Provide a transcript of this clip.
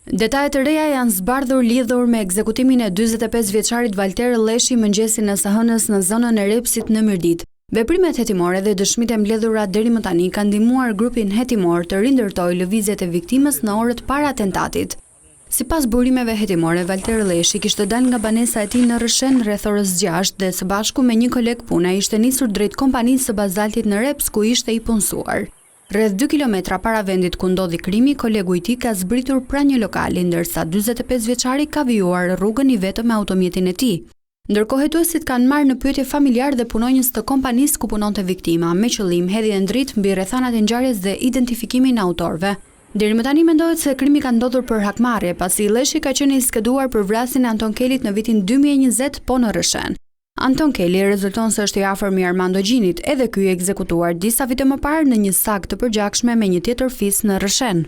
Detajet e reja janë zbardhur lidhur me ekzekutimin e 45 vjeçarit Valter Leshi mëngjesin e së hënës në zonën e Repsit në Mirdit. Veprimet hetimore dhe dëshmitë e mbledhura deri më tani kanë ndihmuar grupin hetimor të rindërtojë lëvizjet e viktimës në orët para atentatit. Sipas burimeve hetimore, Valter Leshi kishte dalë nga banesa e tij në Rrshen rreth orës 6 dhe së bashku me një koleg pune ishte nisur drejt kompanisë së bazaltit në Reps ku ishte i punësuar. Rreth 2 kilometra para vendit ku ndodhi krimi, kolegu i tij ka zbritur pranë një lokali, ndërsa 45 vjeçari ka vijuar rrugën i vetëm me automjetin e tij. Ndërkohë hetuesit kanë marrë në pyetje familjar dhe punonjës të kompanisë ku punonte viktima, me qëllim hedhjen dritë mbi rrethanat e ngjarjes dhe identifikimin e autorëve. Deri më tani mendohet se krimi ka ndodhur për hakmarrje, pasi Leshi ka qenë i skeduar për vrasjen e Anton Kelit në vitin 2020 po në Rrshen. Anton Keli rezulton se është i afërm i Armando Gjinit, edhe ky ekzekutuar disa vite më parë në një sak të përgjakshme me një tjetër fis në Rrshen.